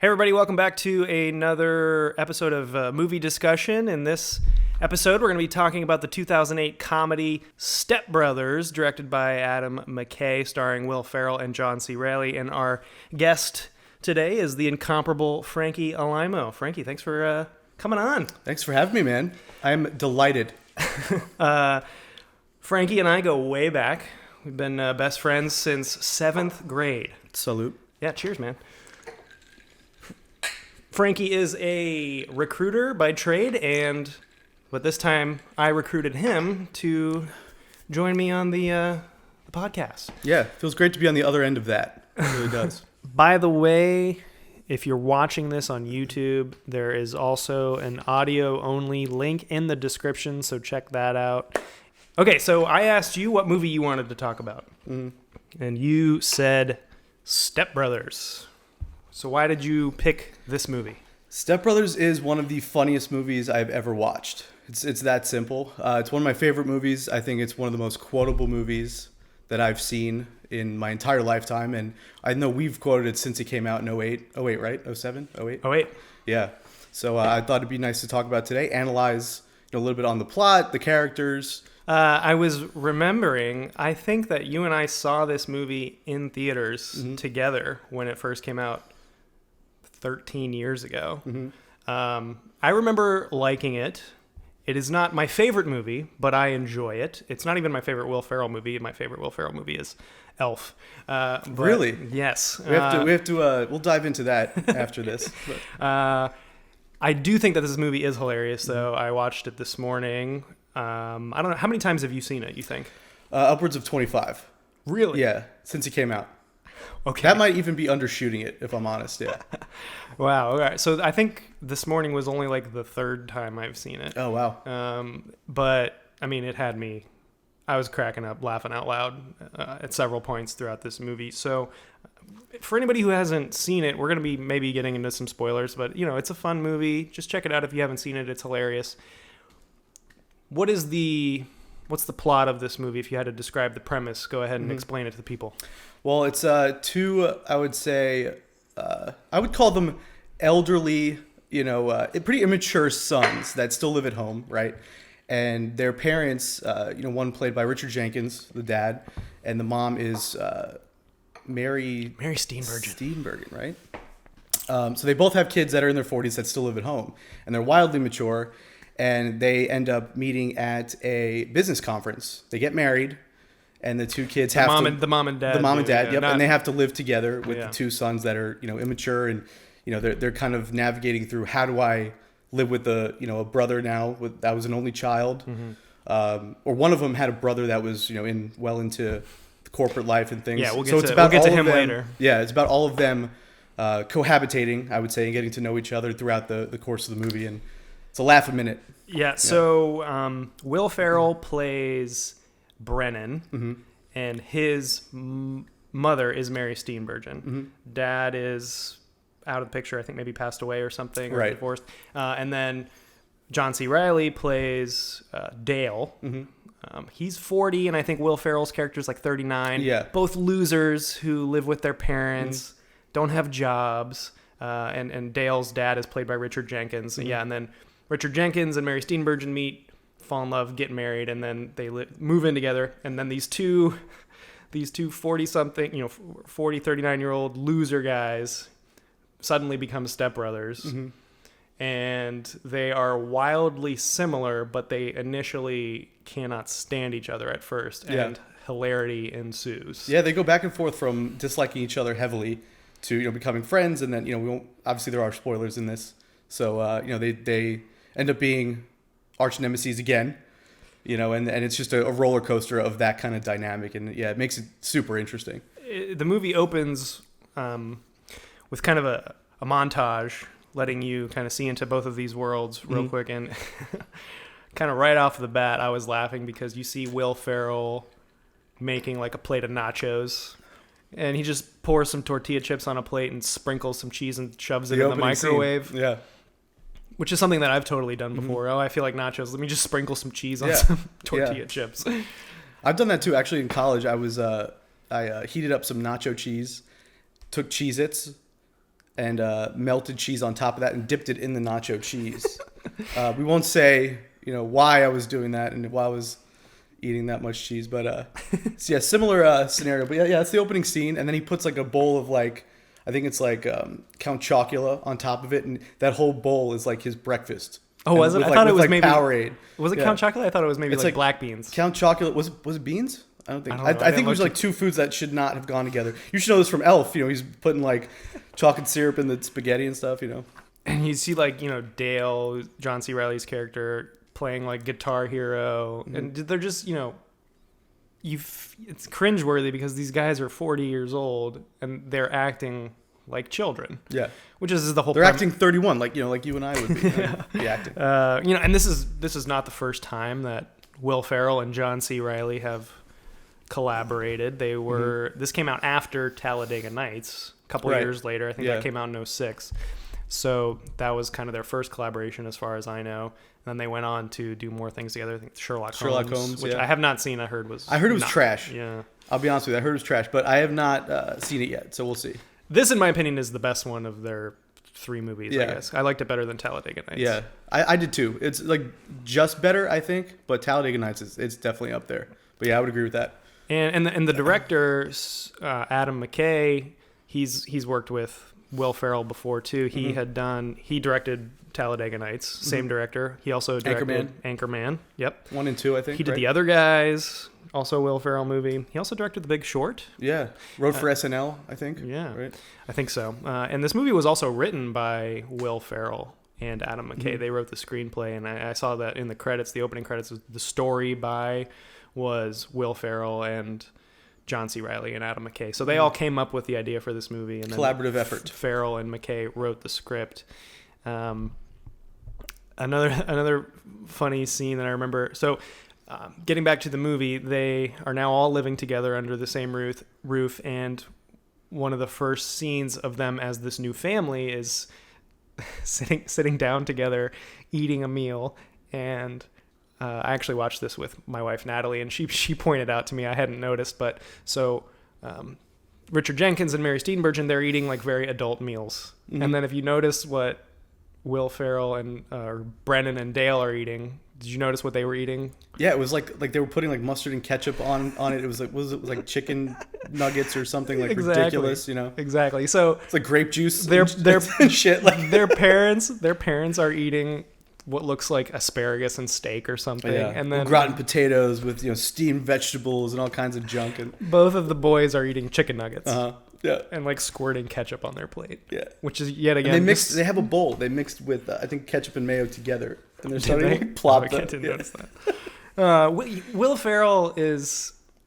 Hey everybody, welcome back to another episode of Movie Discussion. In this episode, we're going to be talking about the 2008 comedy Step Brothers, directed by Adam McKay, starring Will Ferrell and John C. Reilly. And our guest today is the incomparable Frankie Alaimo. Frankie, thanks for coming on. Thanks for having me, man. I'm delighted. Frankie and I go way back. We've been best friends since 7th grade. Salute. Yeah, cheers, man. Frankie is a recruiter by trade, but this time I recruited him to join me on the podcast. Yeah, feels great to be on the other end of that. It really does. By the way, if you're watching this on YouTube, there is also an audio-only link in the description, so check that out. Okay, so I asked you what movie you wanted to talk about, and you said Step Brothers. So why did you pick this movie? Step Brothers is one of the funniest movies I've ever watched. It's that simple. It's one of my favorite movies. I think it's one of the most quotable movies that I've seen in my entire lifetime. And I know we've quoted it since it came out in 08. 08, right? 07? 08? 08. Yeah. So I thought it'd be nice to talk about today. Analyze a little bit on the plot, the characters. I was remembering, I think that you and I saw this movie in theaters together when it first came out 13 years ago. I remember liking it. It is not my favorite movie, but I enjoy it. It's not even my favorite Will Ferrell movie. My favorite Will Ferrell movie is Elf. Really? Yes. We'll dive into that after this. I do think that this movie is hilarious, though. I watched it this morning. I don't know. How many times have you seen it, you think? Upwards of 25. Really? Yeah, since it came out. Okay. That might even be undershooting it, if I'm honest, yeah. Wow. All right. So I think this morning was only like the third time I've seen it. Oh, wow. But, I mean, it had me... I was cracking up, laughing out loud at several points throughout this movie. So for anybody who hasn't seen it, we're going to be maybe getting into some spoilers. But, it's a fun movie. Just check it out if you haven't seen it. It's hilarious. What's the plot of this movie? If you had to describe the premise, go ahead and explain it to the people. Well, it's two, I would say, I would call them elderly, pretty immature sons that still live at home, right? And their parents, one played by Richard Jenkins, the dad, and the mom is Mary Steenburgen, right? So they both have kids that are in their 40s that still live at home, and they're wildly mature, and they end up meeting at a business conference. They get married. And the two kids the mom and dad. The mom and dad, yeah, yep. And they have to live together with the two sons that are, immature, and they're kind of navigating through, how do I live with a brother now that was an only child, or one of them had a brother that was into corporate life and things. Yeah, we'll get to him later. Yeah, it's about all of them cohabitating, I would say, and getting to know each other throughout the course of the movie, and it's a laugh a minute. Yeah. So Will Ferrell plays Brennan, and his mother is Mary Steenburgen. Dad is out of the picture. I think maybe passed away or something, or divorced. And then John C. Reilly plays Dale. He's 40, and I think Will Ferrell's character is like 39. Yeah. Both losers who live with their parents, don't have jobs. And Dale's dad is played by Richard Jenkins. Yeah, and then Richard Jenkins and Mary Steenburgen meet, fall in love, get married, and then they move in together. And then these two 40-something, 39-year-old loser guys suddenly become stepbrothers. And they are wildly similar, but they initially cannot stand each other at first. And hilarity ensues. Yeah, they go back and forth from disliking each other heavily to becoming friends, and then we won't, obviously there are spoilers in this, so they end up being arch nemesis again, and it's just a roller coaster of that kind of dynamic, and it makes it super interesting. The movie opens with kind of a montage, letting you kind of see into both of these worlds real quick, and kind of right off the bat, I was laughing because you see Will Ferrell making like a plate of nachos, and he just pours some tortilla chips on a plate and sprinkles some cheese and shoves it in the microwave. Scene. Yeah. Which is something that I've totally done before. I feel like nachos. Let me just sprinkle some cheese on some tortilla chips. I've done that too. Actually, in college, I heated up some nacho cheese, took Cheez-Its, and melted cheese on top of that and dipped it in the nacho cheese. We won't say, why I was doing that and why I was eating that much cheese, but so yeah, similar scenario. But yeah, it's the opening scene, and then he puts like a bowl of like, I think it's like Count Chocula on top of it, and that whole bowl is like his breakfast. Oh, was it? I thought it was maybe Powerade. Was it Count Chocula? I thought it was maybe like black beans. Count Chocula was it beans? I don't think. I think there's like two foods that should not have gone together. You should know this from Elf. He's putting like chocolate syrup in the spaghetti and stuff. And you see like Dale, John C. Reilly's character, playing like Guitar Hero, and they're just it's cringeworthy because these guys are 40 years old and they're acting like children. Yeah, which is the whole. They're acting 31, like like you and I would be acting. And this is not the first time that Will Ferrell and John C. Reilly have collaborated. They were this came out after Talladega Nights, a couple of years later. I think that came out in 2006. So that was kind of their first collaboration, as far as I know. And then they went on to do more things together. I think Sherlock Holmes, which I have not seen. I heard it was trash. Yeah, I'll be honest with you. I heard it was trash, but I have not seen it yet. So we'll see. This, in my opinion, is the best one of their 3 movies. I guess I liked it better than Talladega Nights. Yeah, I did too. It's like just better, I think. But Talladega Nights it's definitely up there. But yeah, I would agree with that. And the director, Adam McKay, he's worked with Will Ferrell before too. He directed Talladega Nights, same director. He also directed Anchorman. Yep. 1 and 2, I think. He did The Other Guys, also a Will Ferrell movie. He also directed The Big Short. Yeah. Wrote for SNL, I think. Yeah. Right? I think so. And this movie was also written by Will Ferrell and Adam McKay. They wrote the screenplay, and I saw that in the credits, the opening credits, the story was Will Ferrell and John C. Reilly and Adam McKay. So they all came up with the idea for this movie. And then collaborative effort. Ferrell and McKay wrote the script. Another funny scene that I remember. So getting back to the movie, they are now all living together under the same roof. And one of the first scenes of them as this new family is sitting down together, eating a meal. And I actually watched this with my wife, Natalie, and she pointed out to me, I hadn't noticed, but so Richard Jenkins and Mary Steenburgen, they're eating like very adult meals. And then if you notice what Will Ferrell and Brennan and Dale are eating, did you notice what they were eating? Yeah, it was like they were putting like mustard and ketchup on it. It was like chicken nuggets or something like ridiculous, Exactly. So it's like grape juice. Their shit. Like their parents are eating what looks like asparagus and steak or something, and then gratin potatoes with steamed vegetables and all kinds of junk. And both of the boys are eating chicken nuggets. Yeah, and like squirting ketchup on their plate. Yeah, which is yet again. And they have a bowl. They mixed with I think ketchup and mayo together, and they're starting to plop. I didn't notice that. Will Ferrell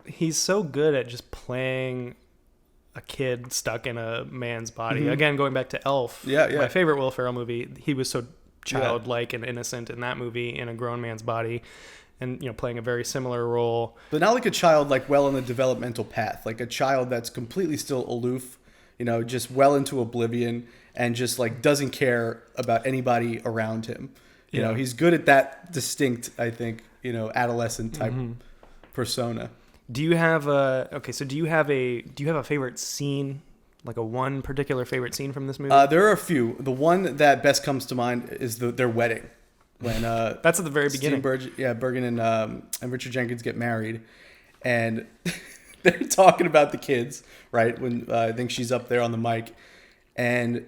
he's so good at just playing a kid stuck in a man's body. Again, going back to Elf. My favorite Will Ferrell movie. He was so childlike and innocent in that movie in a grown man's body, and playing a very similar role, but not like a child like well on the developmental path, like a child that's completely still aloof, just well into oblivion and just like doesn't care about anybody around him. He's good at that distinct, I think, adolescent type persona. Do you have a favorite scene? Like a one particular favorite scene from this movie? There are a few. The one that best comes to mind is their wedding. When that's at the very beginning. Bergen and Richard Jenkins get married, and they're talking about the kids, right? When I think she's up there on the mic, and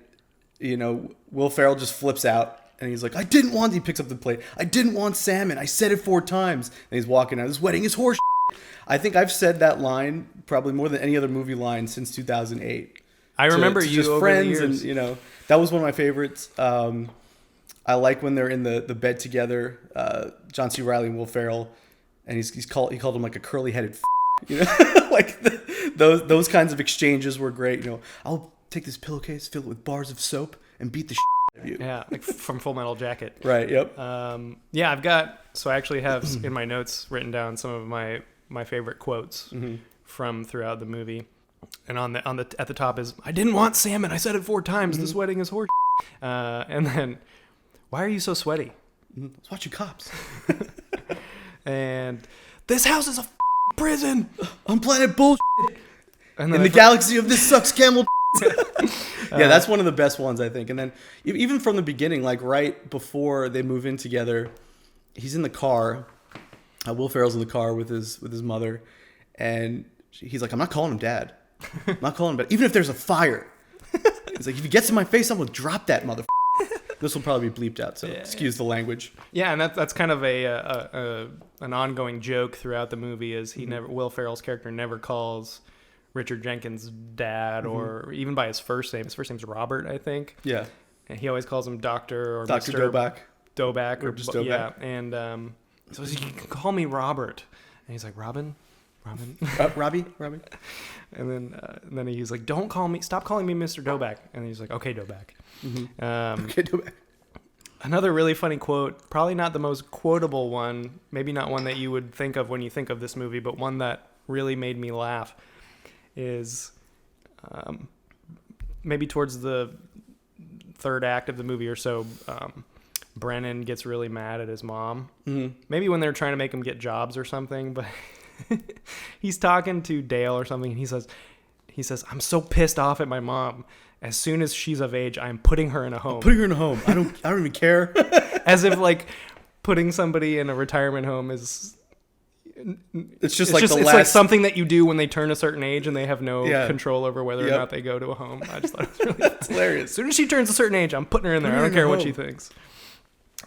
Will Ferrell just flips out, and he's like, he picks up the plate. I didn't want salmon. I said it 4 times. And he's walking out. This wedding is horse shit. I think I've said that line probably more than any other movie line since 2008. I remember you just over friends, the years. And that was one of my favorites. I like when they're in the bed together, John C. Reilly and Will Ferrell, and he called him like a curly headed, like those kinds of exchanges were great. I'll take this pillowcase, fill it with bars of soap, and beat the out of you. Yeah, like from Full Metal Jacket. Right. Yep. I actually have in my notes written down some of my favorite quotes from throughout the movie. And at the top is, I didn't want salmon. I said it 4 times. This wedding is horse. And then, why are you so sweaty? I was watching Cops. And this house is a prison on planet bullshit. And in the galaxy of this sucks camel. Yeah, that's one of the best ones, I think. And then even from the beginning, like right before they move in together, he's in the car. Will Ferrell's in the car with his mother, and he's like, "I'm not calling him dad. I'm not calling him dad. Even if there's a fire." He's like, "If he gets in my face, I'm gonna drop that mother." This will probably be bleeped out, so excuse the language. Yeah, and that's kind of an ongoing joke throughout the movie. Is Will Ferrell's character never calls Richard Jenkins dad, or even by his first name. His first name's Robert, I think. Yeah. And he always calls him Doctor or Dr. Mr. Doback. or just Doback. Yeah, and so you can call me Robert, and he's like, Robin. Robbie. And then he's like, stop calling me Mr. Doback. And he's like, okay, Doback. Okay, Doback. Another really funny quote, probably not the most quotable one, maybe not one that you would think of when you think of this movie, but one that really made me laugh is maybe towards the third act of the movie or so, Brennan gets really mad at his mom. Mm-hmm. Maybe when they're trying to make him get jobs or something, but he's talking to Dale or something, and he says, "I'm so pissed off at my mom. As soon as she's of age, I'm putting her in a home." I don't even care. As if like putting somebody in a retirement home is. It's like something that you do when they turn a certain age and they have no control over whether or not they go to a home. I just thought it was really That's hilarious. As soon as she turns a certain age, I'm putting her in there. I don't care what she thinks.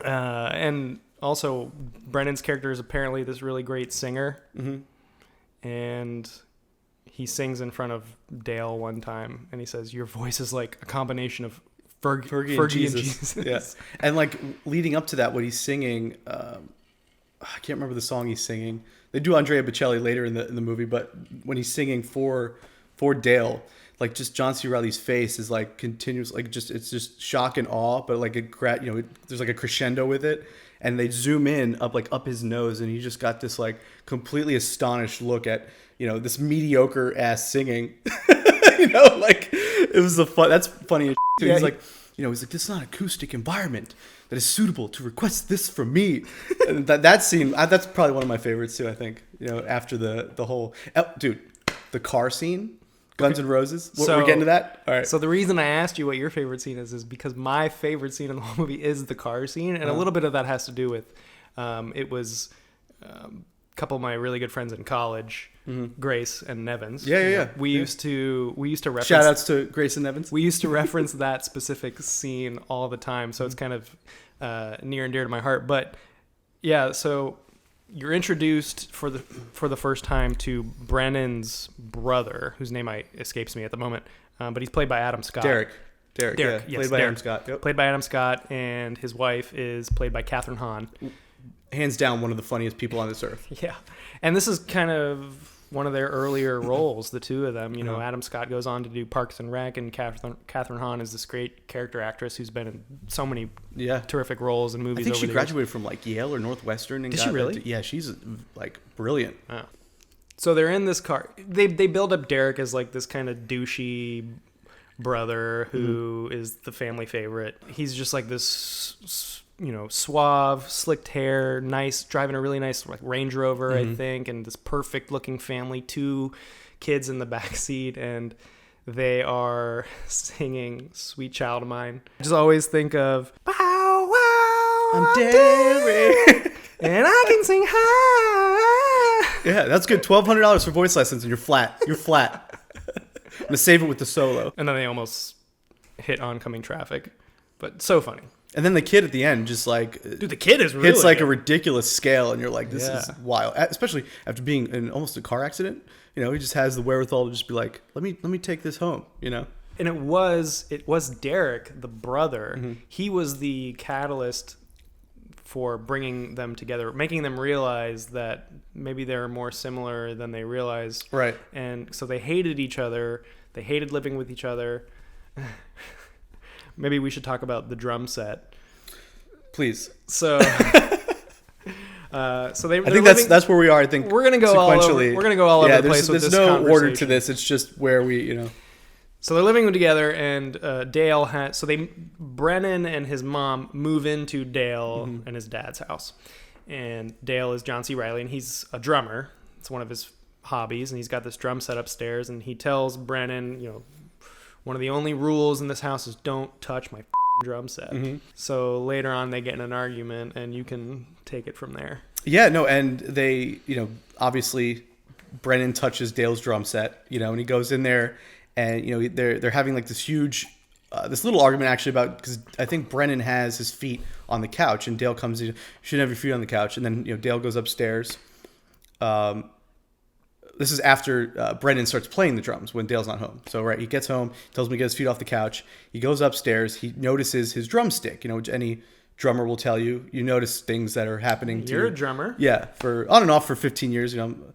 And also, Brennan's character is apparently this really great singer. Mm-hmm. And he sings in front of Dale one time, and he says, "Your voice is like a combination of Fergie and Jesus." Yeah. And like leading up to that, what he's singing, I can't remember the song he's singing. They do Andrea Bocelli later in the movie, but when he's singing for Dale, like just John C. Reilly's face is like continuous, like it's just shock and awe, but like there's like a crescendo with it, and they zoom in up his nose, and he just got this like completely astonished look at this mediocre ass singing. Like it was that's funny as too. Yeah, he's like, this is not an acoustic environment that is suitable to request this from me. And that scene, that's probably one of my favorites too, I think. After the whole, the car scene, Guns N' Roses. We're getting to that? All right. So the reason I asked you what your favorite scene is because my favorite scene in the whole movie is the car scene. And a little bit of that has to do with, it was a couple of my really good friends in college, Grace and Nevins. Yeah. We used to reference. Shout outs to Grace and Nevins. We used to reference that specific scene all the time. So it's kind of near and dear to my heart. But yeah, so you're introduced for the first time to Brennan's brother, whose name escapes me at the moment, but he's played by Adam Scott. Derek, yes, played by Adam Scott. Yep. Played by Adam Scott, and his wife is played by Kathryn Hahn. Hands down, one of the funniest people on this earth. Yeah, and this is kind of one of their earlier roles, the two of them. Adam Scott goes on to do Parks and Rec, and Kathryn Hahn is this great character actress who's been in so many terrific roles in movies. I think she graduated from like Yale or Northwestern. Did she really? Yeah, she's like brilliant. Oh. So they're in this car. They build up Derek as like this kind of douchey brother who is the family favorite. He's just like this, suave, slicked hair, nice, driving a really nice like Range Rover, I think, and this perfect looking family, 2 kids in the back seat, and they are singing "Sweet Child of Mine." I just always think of "Bow wow, I'm Derek, and I can sing high." Yeah, that's good. $1,200 for voice lessons, and you're flat. I'm gonna save it with the solo. And then they almost hit oncoming traffic, but so funny. And then the kid at the end just like... Dude, the kid is really hits like good. A ridiculous scale, and you're like, this is wild. Especially after being in almost a car accident. He just has the wherewithal to just be like, let me take this home, And it was Derek, the brother. Mm-hmm. He was the catalyst for bringing them together, making them realize that maybe they're more similar than they realized. Right. And so they hated each other. They hated living with each other. Maybe we should talk about the drum set. Please. So, I think that's where we are. I think we're gonna go all over. We're gonna go all over the place with this conversation. There's no order to this. It's just where we, So they're living together, and Dale has. So Brennan and his mom move into Dale and his dad's house, and Dale is John C. Reilly, and he's a drummer. It's one of his hobbies, and he's got this drum set upstairs, and he tells Brennan, one of the only rules in this house is don't touch my drum set. So later on they get in an argument, and you can take it from there. Yeah, no, and they, obviously Brennan touches Dale's drum set, and he goes in there, and they're having like this huge this little argument actually about, because I think Brennan has his feet on the couch, and Dale comes in, you shouldn't have your feet on the couch, and then Dale goes upstairs. This is after Brennan starts playing the drums when Dale's not home. So, right, he gets home, tells me to get his feet off the couch. He goes upstairs. He notices his drumstick. Which any drummer will tell you. You notice things that are happening to you. You're a drummer. Yeah, for on and off for 15 years. I don't know.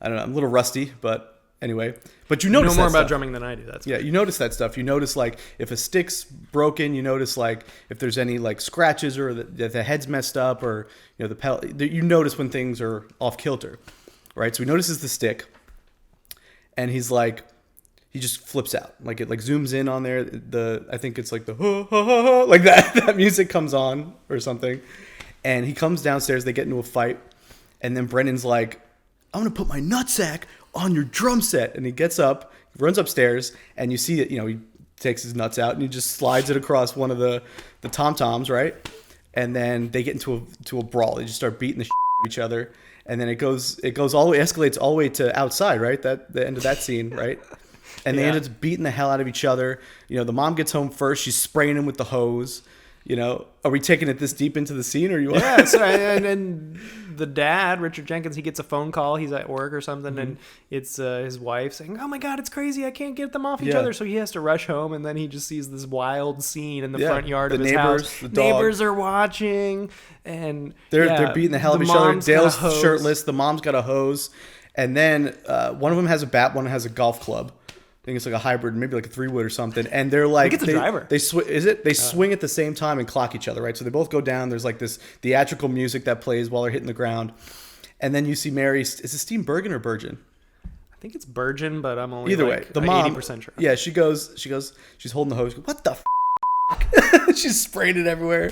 I'm a little rusty, but anyway. But you notice know more that about stuff. drumming than I do. That's you notice that stuff. You notice like if a stick's broken. You notice like if there's any like scratches or that the head's messed up, or the pedal. You notice when things are off kilter. Right, so he notices the stick, and he's like, he just flips out. Like it like zooms in on there. I think it's like the ha, ha, ha, ha, like that music comes on or something, and he comes downstairs. They get into a fight, and then Brennan's like, "I'm gonna put my nutsack on your drum set," and he gets up, runs upstairs, and you see that he takes his nuts out and he just slides it across one of the tom toms, right, and then they get into a brawl. They just start beating the shit out of each other. And then it goes all the way, escalates all the way to outside, right? The end of that scene, right? And they end up beating the hell out of each other. The mom gets home first. She's spraying him with the hose. Are we taking it this deep into the scene, or you? Yeah. So and the dad, Richard Jenkins, he gets a phone call. He's at work or something, and it's his wife saying, "Oh my God, it's crazy! I can't get them off each other." So he has to rush home, and then he just sees this wild scene in the front yard of his house. The neighbors are watching, and they're beating the hell out of each other. Dale's shirtless. The mom's got a hose, and then one of them has a bat. One has a golf club. I think it's like a hybrid, maybe like a 3-wood or something. And they're like, I think it's a driver. They swing at the same time and clock each other, right? So they both go down. There's like this theatrical music that plays while they're hitting the ground. And then you see Mary. Is it Steve Bergen or Bergen? I think it's Bergen, but I'm only either way. The mom, 80% sure. Yeah, she goes. She's holding the hose. What the f-? She's spraying it everywhere.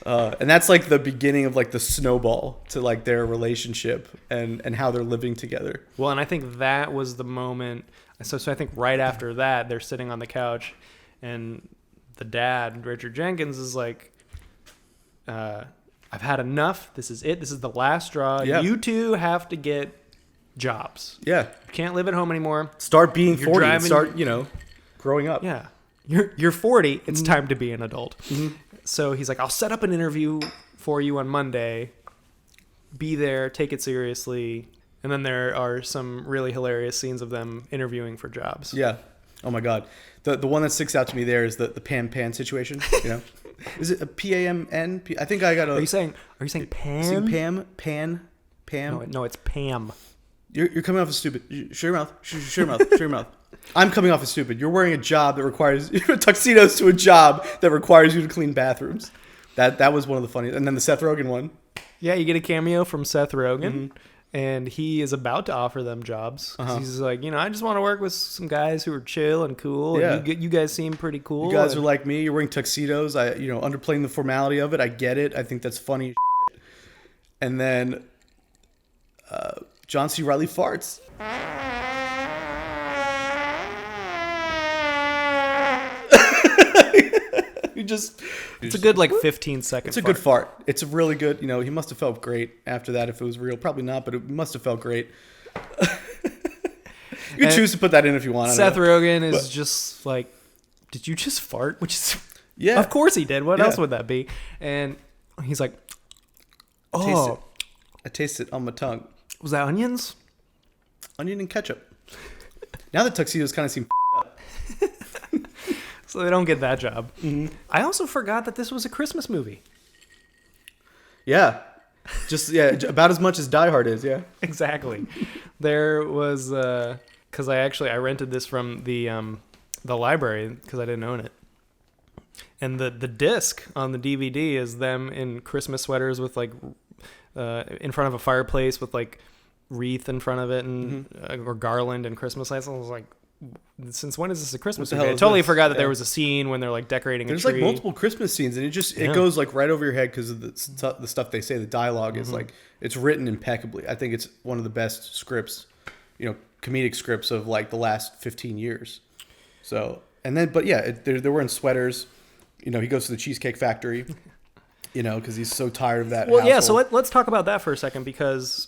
And that's like the beginning of like the snowball to like their relationship and how they're living together. Well, and I think that was the moment. So I think right after that, they're sitting on the couch, and the dad, Richard Jenkins, is like, "I've had enough. This is it. This is the last straw. Yeah. You two have to get jobs. Yeah, you can't live at home anymore. Start being 40. And start growing up. Yeah, you're 40. It's time to be an adult." So he's like, "I'll set up an interview for you on Monday. Be there. Take it seriously." And then there are some really hilarious scenes of them interviewing for jobs. Yeah. Oh my God. The one that sticks out to me there is the pan situation. Is it a P-A-M-N? I think I got a. Are you saying Pam? Pam? No, it's Pam. You're coming off as stupid. Shut your mouth. Shut your mouth. Shut your mouth. I'm coming off as stupid. You're wearing a job that requires tuxedos to a job that requires you to clean bathrooms. That was one of the funniest. And then the Seth Rogen one. Yeah, you get a cameo from Seth Rogen. And he is about to offer them jobs. He's like, I just want to work with some guys who are chill and cool. Yeah. And you guys seem pretty cool. You guys are like me. You're wearing tuxedos. Underplaying the formality of it. I get it. I think that's funny. And then John C. Reilly farts. It's a good 15 seconds. It's a good fart. It's a really good, he must have felt great after that if it was real. Probably not, but it must have felt great. You can choose to put that in if you want. Seth Rogen is just like, did you just fart? Which is, yeah, of course he did. What else would that be? And he's like, I taste it on my tongue. Was that onions? Onion and ketchup. Now the tuxedos kind of seem up. So they don't get that job. I also forgot that this was a Christmas movie. Yeah. About as much as Die Hard is, yeah. Exactly. There was, because I rented this from the library because I didn't own it. And the disc on the DVD is them in Christmas sweaters with in front of a fireplace with wreath in front of it and or garland and Christmas lights. And I was like, since when is this a Christmas movie? I totally forgot that there was a scene when they're decorating a tree. There's multiple Christmas scenes, and it goes right over your head because of the stuff they say. The dialogue is it's written impeccably. I think it's one of the best scripts, comedic scripts of the last 15 years. So And then, but yeah, they're wearing sweaters. You know, he goes to the Cheesecake Factory, you know, because he's so tired of that. Well, yeah, so let's talk about that for a second, because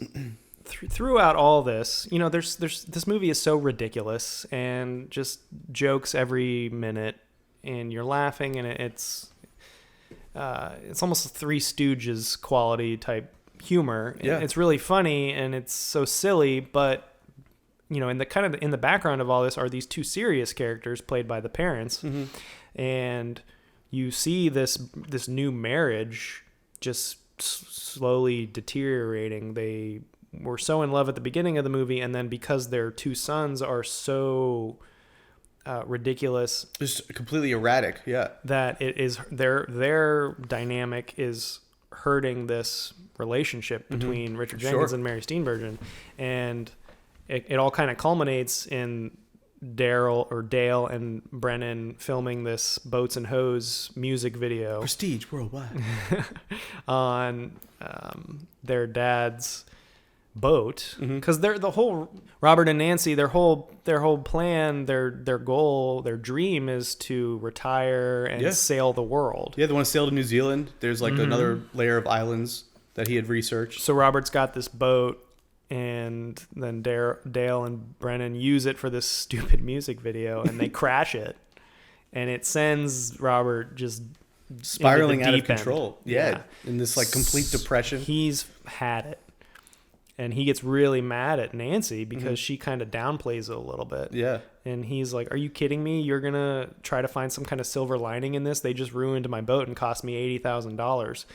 throughout all this, you know, there's this movie is so ridiculous and just jokes every minute, and you're laughing, and it's almost a Three Stooges quality type humor. Yeah. It's really funny, and it's so silly, but you know, in the background of all this are these two serious characters played by the parents, and you see this new marriage just slowly deteriorating. They were so in love at the beginning of the movie, and then because their two sons are so ridiculous, just completely erratic, yeah, that it is their dynamic is hurting this relationship between Richard Jenkins and Mary Steenburgen, and it all kind of culminates in Dale and Brennan filming this Boats and Hose music video, prestige worldwide, on their dad's boat, because they're the whole Robert and Nancy, their whole plan, their goal, their dream is to retire and sail the world. Yeah, they want to sail to New Zealand. There's like another layer of islands that he had researched. So Robert's got this boat, and then Dale and Brennan use it for this stupid music video, and they crash it, and it sends Robert just spiraling out of deep end. control. Yeah, in this like complete depression. He's had it. And he gets really mad at Nancy because she kind of downplays it a little bit. Yeah. And he's like, "Are you kidding me? You're going to try to find some kind of silver lining in this? They just ruined my boat and cost me $80,000.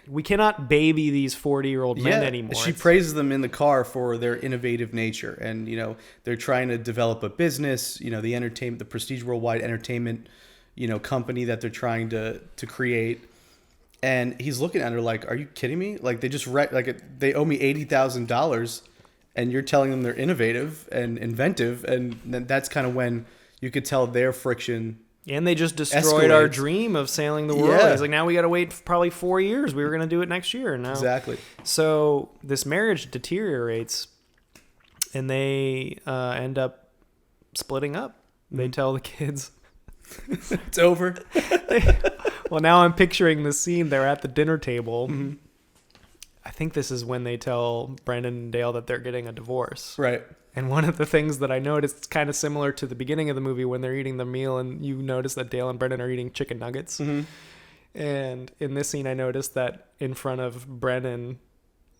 We cannot baby these 40-year-old men anymore." She praises them in the car for their innovative nature. And, you know, they're trying to develop a business, you know, the Prestige Worldwide Entertainment, you know, company that they're trying to create. And he's looking at her like, "Are you kidding me? Like, they just they owe me $80,000, and you're telling them they're innovative and inventive." And then that's kind of when you could tell their friction. And they just destroyed our dream of sailing the world. Yeah. He's like, now we got to wait probably 4 years. We were going to do it next year. Now. Exactly. So this marriage deteriorates, and they end up splitting up. They tell the kids, "It's over." Well, now I'm picturing the scene. They're at the dinner table. I think this is when they tell Brendan and Dale that they're getting a divorce. Right. And one of the things that I noticed, kind of similar to the beginning of the movie when they're eating the meal, and you notice that Dale and Brendan are eating chicken nuggets. And in this scene, I noticed that in front of Brendan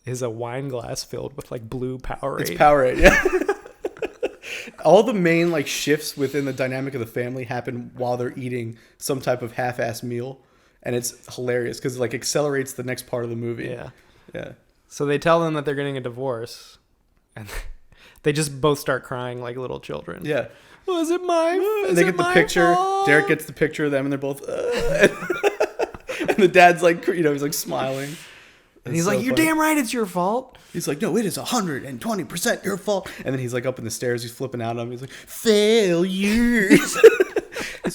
is a wine glass filled with like blue Powerade. It's Powerade, yeah. All the main like shifts within the dynamic of the family happen while they're eating some type of half-assed meal, and it's hilarious because it like accelerates the next part of the movie. Yeah. So they tell them that they're getting a divorce, and they just both start crying like little children. Yeah. Was it my? And they get the picture. Fault? Derek gets the picture of them, and they're both. And the dad's like, you know, he's like smiling. And he's like, "You're damn right, it's your fault." He's like, "No, it is 120% your fault." And then he's like up in the stairs, he's flipping out on him. He's like, "Failures."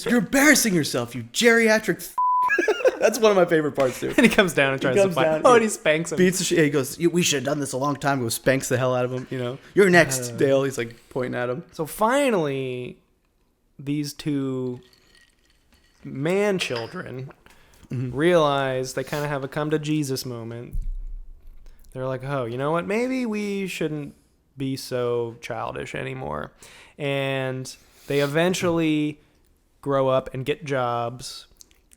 "You're embarrassing yourself, you geriatric." That's one of my favorite parts too. And he comes down and tries to fight. And he spanks him. Beats the shit. He goes, "We should have done this a long time ago." Spanks the hell out of him. You know, "You're next, Dale." He's like pointing at him. So finally, these two man children realize they kind of have a come to Jesus moment. They're like, "Oh, you know what? Maybe we shouldn't be so childish anymore." And they eventually grow up and get jobs,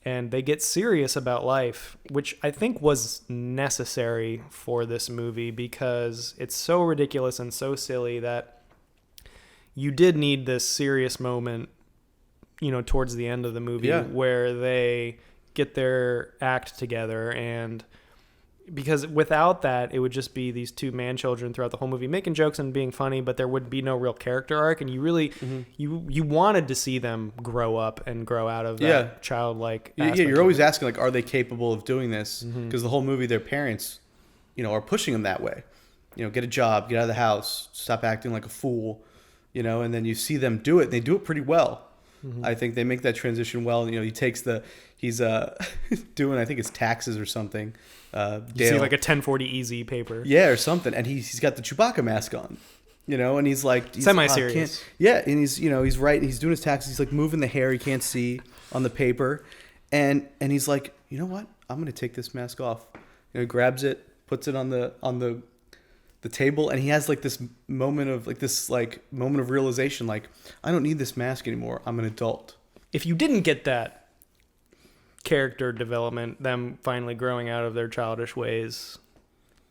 and they get serious about life, which I think was necessary for this movie because it's so ridiculous and so silly that you did need this serious moment, you know, towards the end of the movie where they get their act together. And because without that, it would just be these two man children throughout the whole movie making jokes and being funny, but there would be no real character arc. And you really, you wanted to see them grow up and grow out of that childlike aspect. Yeah, you're always asking, like, are they capable of doing this? Because the whole movie, their parents, you know, are pushing them that way. You know, get a job, get out of the house, stop acting like a fool, you know, and then you see them do it. And they do it pretty well. I think they make that transition well. You know, he's doing, I think it's taxes or something. You see like a 1040 easy paper. Yeah, or something. And he's got the Chewbacca mask on. And he's like semi-serious. Yeah, and he's right. He's doing his taxes. He's like moving the hair he can't see on the paper, and he's like, you know what? I'm gonna take this mask off. He grabs it, puts it on the table, and he has like this moment of realization, like, I don't need this mask anymore. I'm an adult. If you didn't get that character development, them finally growing out of their childish ways,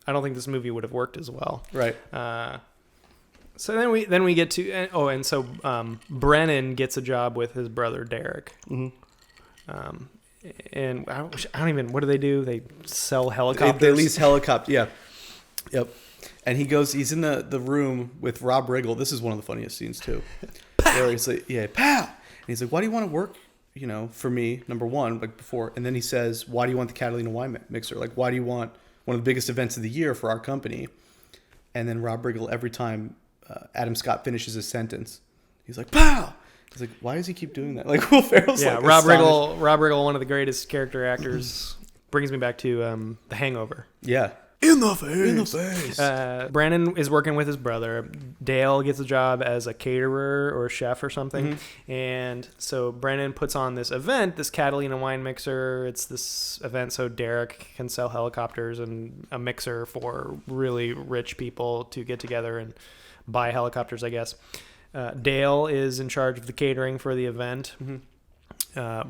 I don't think this movie would have worked as well. Right. So then we get to and so Brennan gets a job with his brother Derek. Mm-hmm. And I don't even, what do? They sell helicopters. They lease helicopters. Yeah. Yep. And he's in the room with Rob Riggle. This is one of the funniest scenes too. Where he's like, yeah, pow. And he's like, why do you want to work, for me, number one, like before. And then he says, why do you want the Catalina wine mixer? Like, why do you want one of the biggest events of the year for our company? And then Rob Riggle, every time Adam Scott finishes his sentence, he's like, pow. He's like, why does he keep doing that? Like, Will Ferrell's like Rob Riggle, one of the greatest character actors, brings me back to The Hangover. Yeah. In the face. Brandon is working with his brother. Dale gets a job as a caterer or a chef or something. Mm-hmm. And so Brandon puts on this event, this Catalina wine mixer. It's this event so Derek can sell helicopters and a mixer for really rich people to get together and buy helicopters, I guess. Dale is in charge of the catering for the event. Mm-hmm.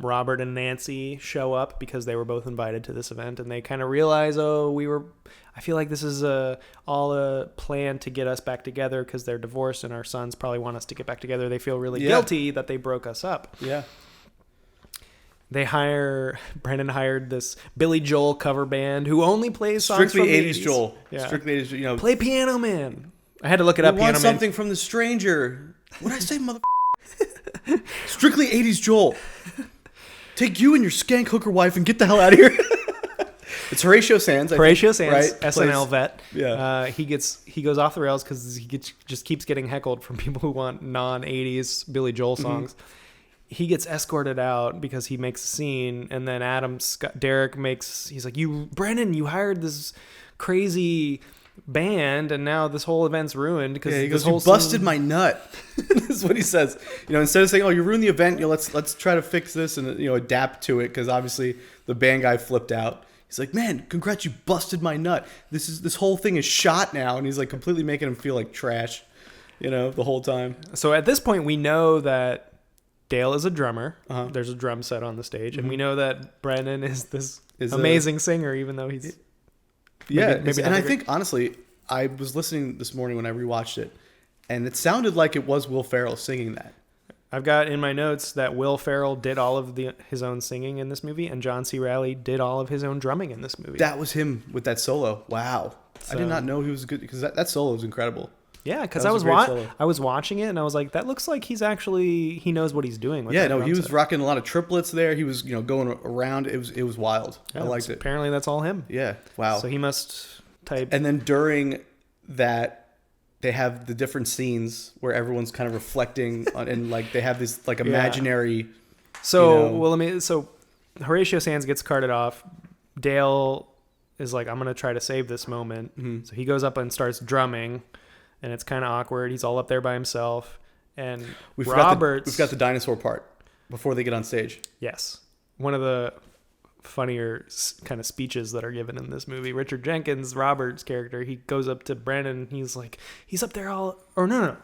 Robert and Nancy show up because they were both invited to this event, and they kind of realize, I feel like this is all a plan to get us back together because they're divorced and our sons probably want us to get back together. They feel really guilty that they broke us up. Yeah. Brandon hired this Billy Joel cover band who only plays songs Strictly from the 80s Joel. Yeah. Strictly 80s, Play Piano Man. I had to look it up. We want Piano something Man. from the stranger. What did I say, mother? Strictly 80s Joel. Take you and your skank hooker wife and get the hell out of here. It's Horatio Sands. Horatio Sands, right? SNL vet. Yeah. He goes off the rails because he just keeps getting heckled from people who want non-80s Billy Joel songs. Mm-hmm. He gets escorted out because he makes a scene, and then Derek he's like, Brandon, you hired this crazy band, and now this whole event's ruined because he goes, you busted my nut. This is what he says. Instead of saying, oh, you ruined the event, let's try to fix this and adapt to it, because obviously the band guy flipped out. He's like, man, congrats, you busted my nut. This whole thing is shot now, and he's like completely making him feel like trash, the whole time. So at this point, we know that Dale is a drummer. Uh-huh. There's a drum set on the stage, mm-hmm. and we know that Brandon is this amazing singer, even though he's maybe and I think honestly, I was listening this morning when I rewatched it, and it sounded like it was Will Ferrell singing that. I've got in my notes that Will Ferrell did all of his own singing in this movie, and John C. Reilly did all of his own drumming in this movie. That was him with that solo. Wow, I did not know he was good, because that solo was incrable. Yeah, because I was watching it and I was like, that looks like he knows what he's doing. With he was rocking a lot of triplets there. He was going around. It was wild. Yeah, I liked it. Apparently that's all him. Yeah. Wow. So he must type. And then during that, they have the different scenes where everyone's kind of reflecting on, and like they have this like imaginary. So so Horatio Sands gets carted off. Dale is like, I'm gonna try to save this moment. Mm-hmm. So he goes up and starts drumming. And it's kind of awkward. He's all up there by himself. And we've got the dinosaur part before they get on stage. Yes. One of the funnier kind of speeches that are given in this movie. Richard Jenkins, Robert's character, he goes up to Brandon. He's like, he's up there all... Or no.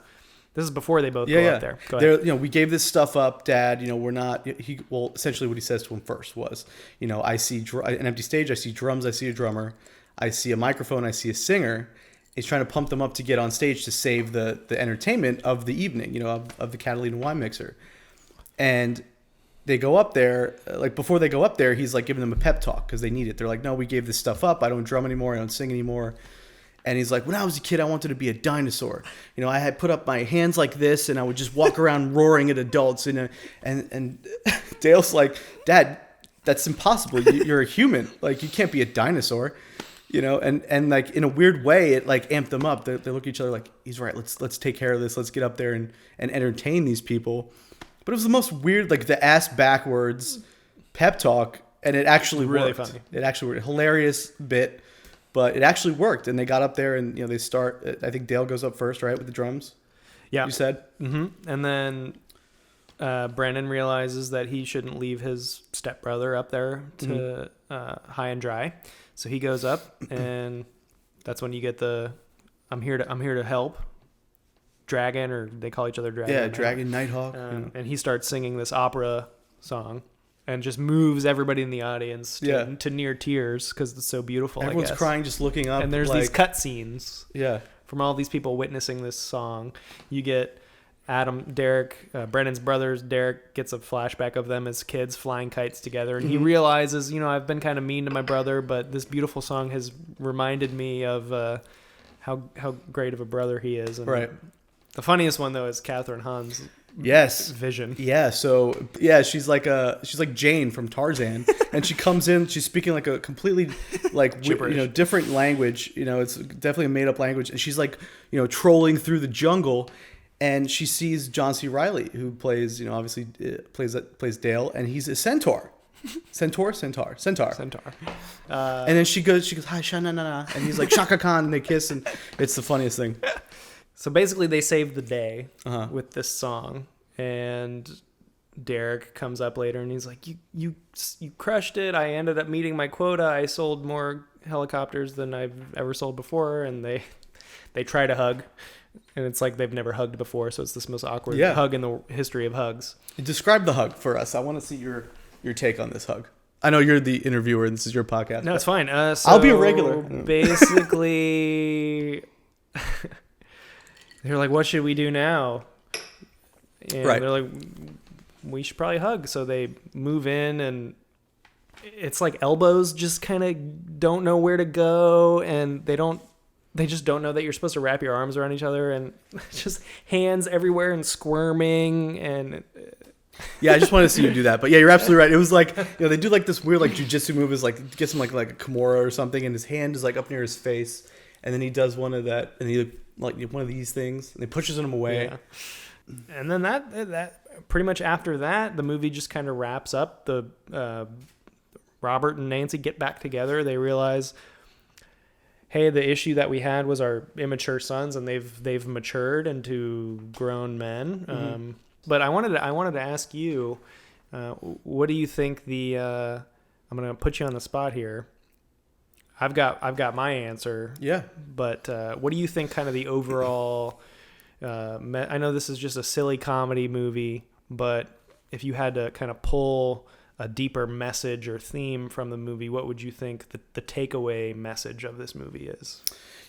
This is before they both go up there. Go ahead. We gave this stuff up, Dad. We're not... essentially what he says to him first was, I see an empty stage. I see drums. I see a drummer. I see a microphone. I see a singer. He's trying to pump them up to get on stage to save the entertainment of the evening, of the Catalina wine mixer. And they go up there, like before they go up there, he's like giving them a pep talk because they need it. They're like, no, we gave this stuff up. I don't drum anymore. I don't sing anymore. And he's like, when I was a kid, I wanted to be a dinosaur. I had put up my hands like this and I would just walk around roaring at adults. And Dale's like, Dad, that's impossible. You're a human. Like, you can't be a dinosaur. And like in a weird way, it like amped them up. They look at each other like, he's right. Let's take care of this. Let's get up there and entertain these people. But it was the most weird, like the ass backwards pep talk, and it actually really worked. Funny. It actually worked. Hilarious bit. but it actually worked, and they got up there, and they start. I think Dale goes up first, right, with the drums. Yeah, you said. Mm-hmm. And then Brennan realizes that he shouldn't leave his stepbrother up there to high and dry, so he goes up, and that's when you get the I'm here to help Dragon, or they call each other Dragon. Yeah, Dragon, Nighthawk. And he starts singing this opera song and just moves everybody in the audience to near tears because it's so beautiful. Everyone's crying, just looking up. And there's these cut scenes Yeah. from all these people witnessing this song. You get Derek, Brennan's brothers. Derek gets a flashback of them as kids flying kites together. And he realizes, I've been kind of mean to my brother, but this beautiful song has reminded me of how great of a brother he is. And right. The funniest one, though, is Catherine Hahn's vision. Yeah, so she's like Jane from Tarzan, and she comes in, she's speaking like a completely different language. It's definitely a made up language, and she's like trolling through the jungle, and she sees John C. Reilly, who plays obviously plays Dale, and he's a centaur. Centaur. And then she goes, hi, sha-na-na-na, and he's like Shaka Khan, and they kiss, and it's the funniest thing. So basically, they saved the day with this song, and Derek comes up later, and he's like, "You crushed it. I ended up meeting my quota. I sold more helicopters than I've ever sold before." And they try to hug, and it's like they've never hugged before, so it's this most awkward hug in the history of hugs. Describe the hug for us. I want to see your take on this hug. I know you're the interviewer, and this is your podcast. No, it's fine. So I'll be a regular. Basically. They're like, what should we do now? And they're like, we should probably hug. So they move in, and it's like elbows just kind of don't know where to go, and they just don't know that you're supposed to wrap your arms around each other, and just hands everywhere and squirming. And yeah, I just wanted to see you do that. But yeah, you're absolutely right. It was like, they do like this weird like jujitsu move, is like gets him like a Kimura or something, and his hand is like up near his face, and then he does one of that, and he like one of these things, and he pushes him away. Yeah. And then that pretty much after that, the movie just kind of wraps up. The Robert and Nancy get back together. They realize, hey, the issue that we had was our immature sons, and they've matured into grown men. But I wanted to ask you, what do you think I'm going to put you on the spot here. I've got my answer. Yeah. But what do you think kind of the overall I know this is just a silly comedy movie, but if you had to kind of pull a deeper message or theme from the movie, what would you think the takeaway message of this movie is?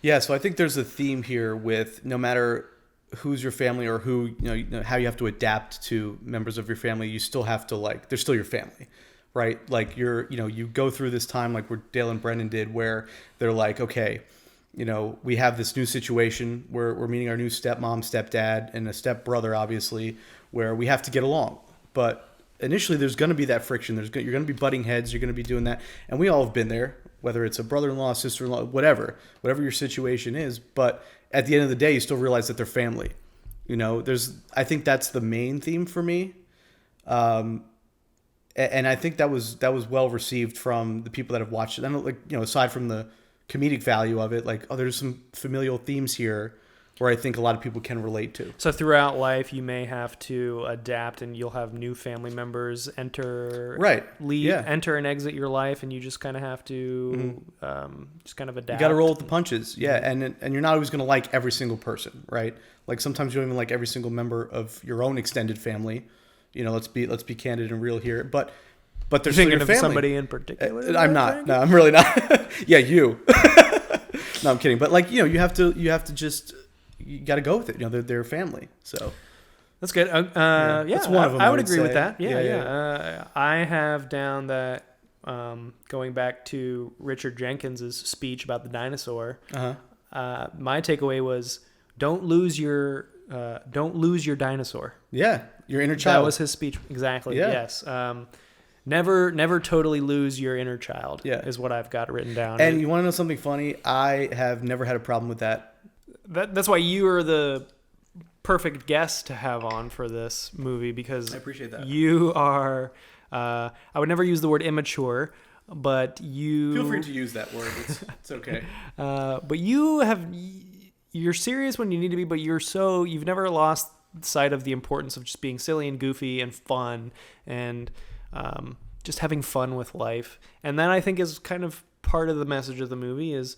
Yeah, so I think there's a theme here with no matter who's your family or who, how you have to adapt to members of your family, you still have to they're still your family. Right? Like you go through this time like where Dale and Brennan did, where they're like, okay, we have this new situation where we're meeting our new stepmom, stepdad, and a stepbrother, obviously, where we have to get along. But initially there's going to be that friction. You're going to be butting heads. You're going to be doing that. And we all have been there, whether it's a brother-in-law, sister-in-law, whatever your situation is. But at the end of the day, you still realize that they're family. I think that's the main theme for me. And I think that was well received from the people that have watched it. I don't aside from the comedic value of it, there's some familial themes here where I think a lot of people can relate to. So throughout life, you may have to adapt, and you'll have new family members enter, enter and exit your life, and you just kind of have to just kind of adapt. You got to roll with the punches, and you're not always going to like every single person, right? Like sometimes you don't even like every single member of your own extended family. Let's be candid and real here, but there's thinking of somebody in particular. I'm not. No, I'm really not. Yeah, you. No, I'm kidding. But you have to just you got to go with it. They're family, so that's good. That's one of them. I would agree with that. Yeah. I have down that going back to Richard Jenkins's speech about the dinosaur. My takeaway was don't lose your dinosaur. Yeah, your inner child. That was his speech. Exactly. Yeah. Yes. Never totally lose your inner child. Yeah. Is what I've got written down. And you want to know something funny? I have never had a problem with that. That's why you are the perfect guest to have on for this movie, because I appreciate that. You are. I would never use the word immature, but you Feel free to use that word. It's okay. But you're serious when you need to be, but you've never lost sight of the importance of just being silly and goofy and fun and just having fun with life. And that, I think, is kind of part of the message of the movie is,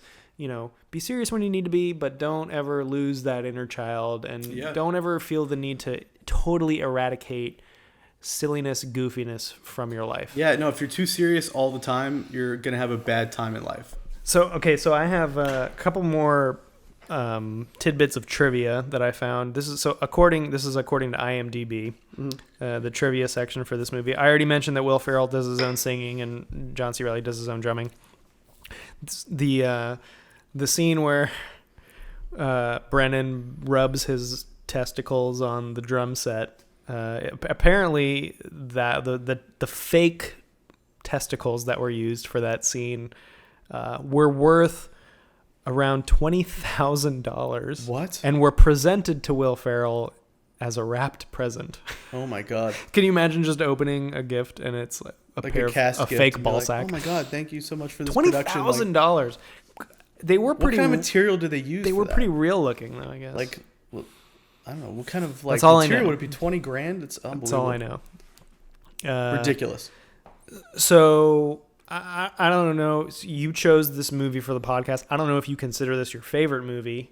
be serious when you need to be, but don't ever lose that inner child and don't ever feel the need to totally eradicate silliness, goofiness from your life. Yeah, no, if you're too serious all the time, you're going to have a bad time in life. So I have a couple more tidbits of trivia that I found. This is according to IMDb, the trivia section for this movie. I already mentioned that Will Ferrell does his own singing and John C. Reilly does his own drumming. The scene where Brennan rubs his testicles on the drum set. Apparently, that the fake testicles that were used for that scene were worth around $20,000. What? And were presented to Will Ferrell as a wrapped present. Oh my God! Can you imagine just opening a gift and it's like a fake ball sack? Oh my God! Thank you so much for this production. $20,000. They were pretty. What kind of material did they use? They were pretty real looking, though, I guess. Like, I don't know. What kind of material would it be? 20 grand? It's unbelievable. That's all I know. Ridiculous. So I don't know. You chose this movie for the podcast. I don't know if you consider this your favorite movie.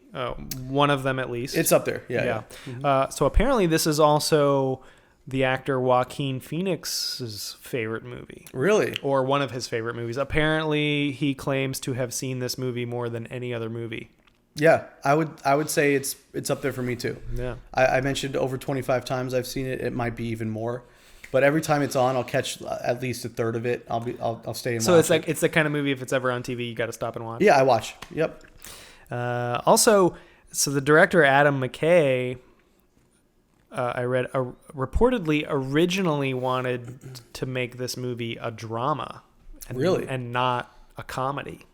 One of them at least. It's up there. Yeah. Mm-hmm. So apparently this is also the actor Joaquin Phoenix's favorite movie. Really? Or one of his favorite movies. Apparently he claims to have seen this movie more than any other movie. Yeah, I would say it's up there for me too. Yeah. I mentioned over 25 times I've seen it. It might be even more. But every time it's on, I'll catch at least a third of it. I'll stay and watch. So it's the kind of movie, if it's ever on TV, you got to stop and watch. Yeah, I watch. Yep. Also, so the director Adam McKay, I read, reportedly originally wanted to make this movie a drama, and not a comedy.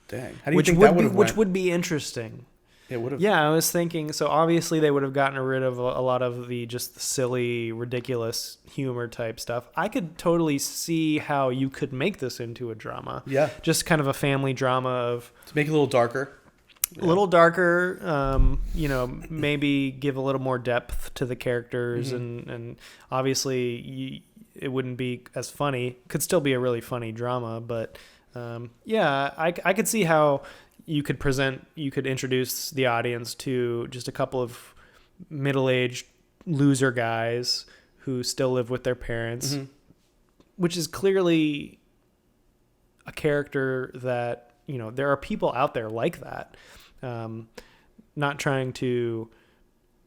Dang. How do you think that would have went? Which would be interesting. It would have. Yeah, I was thinking. So obviously they would have gotten rid of a lot of the just silly, ridiculous humor type stuff. I could totally see how you could make this into a drama. Yeah. Just kind of a family drama of to make it a little darker. A little darker. Maybe give a little more depth to the characters, and obviously it wouldn't be as funny. Could still be a really funny drama, but I could see how. You could introduce the audience to just a couple of middle-aged loser guys who still live with their parents, which is clearly a character that, there are people out there like that. Not trying to,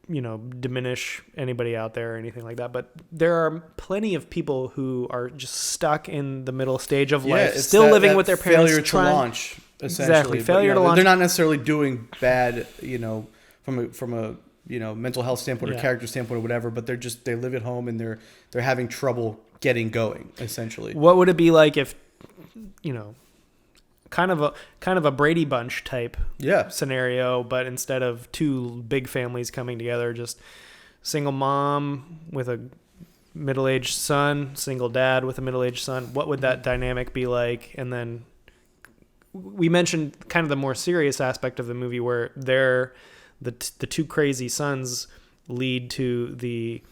diminish anybody out there or anything like that, but there are plenty of people who are just stuck in the middle stage of life, still living with their parents. Failure to launch. Exactly. Failure to launch. They're not necessarily doing bad, from a mental health standpoint or character standpoint or whatever, but they live at home and they're having trouble getting going, essentially. What would it be like if, kind of a Brady Bunch type scenario, but instead of two big families coming together, just single mom with a middle-aged son, single dad with a middle-aged son? What would that dynamic be like? And then we mentioned kind of the more serious aspect of the movie where the two crazy sons lead to the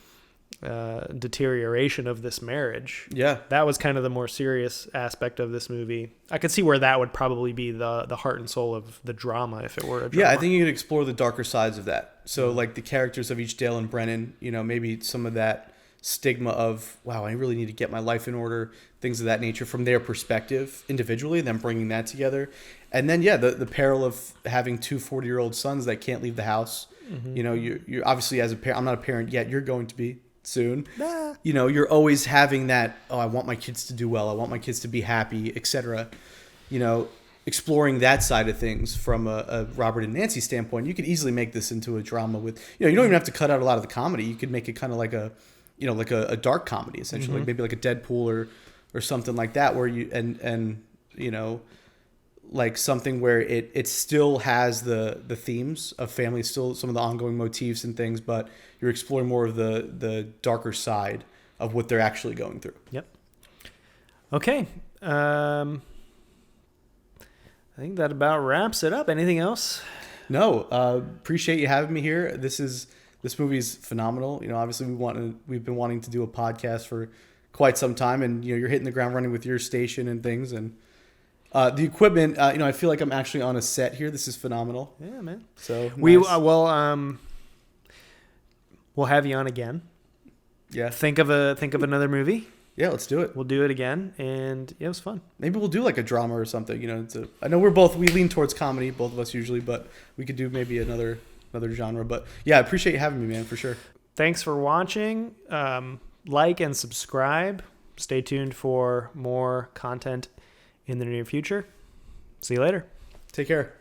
deterioration of this marriage. Yeah. That was kind of the more serious aspect of this movie. I could see where that would probably be the heart and soul of the drama if it were a drama. Yeah, I think you could explore the darker sides of that. So like the characters of each Dale and Brennan, maybe some of that stigma of, wow, I really need to get my life in order, things of that nature from their perspective individually, then bringing that together. And then, the peril of having two 40-year-old sons that can't leave the house. You're obviously, as a parent, I'm not a parent yet, you're going to be soon. Nah. You're always having that, I want my kids to do well, I want my kids to be happy, etc. Exploring that side of things from a Robert and Nancy standpoint, you could easily make this into a drama with, you don't even have to cut out a lot of the comedy. You could make it kind of like a dark comedy, essentially, like maybe like a Deadpool or something like that, where you and like something where it still has the themes of family, still some of the ongoing motifs and things, but you're exploring more of the darker side of what they're actually going through. Yep. Okay. I think that about wraps it up. Anything else? No, appreciate you having me here. This movie's phenomenal. You know, obviously we've been wanting to do a podcast for quite some time, and you know, you're hitting the ground running with your station and things, and the equipment. You know, I feel like I'm actually on a set here. This is phenomenal. Yeah, man. So we nice. we'll have you on again. Yeah. Think of another movie. Yeah, let's do it. We'll do it again, and yeah, it was fun. Maybe we'll do like a drama or something. You know, I know we lean towards comedy, both of us usually, but we could do maybe another genre. But yeah, I appreciate you having me, man, for sure. Thanks for watching. Like and subscribe. Stay tuned for more content in the near future. See you later. Take care.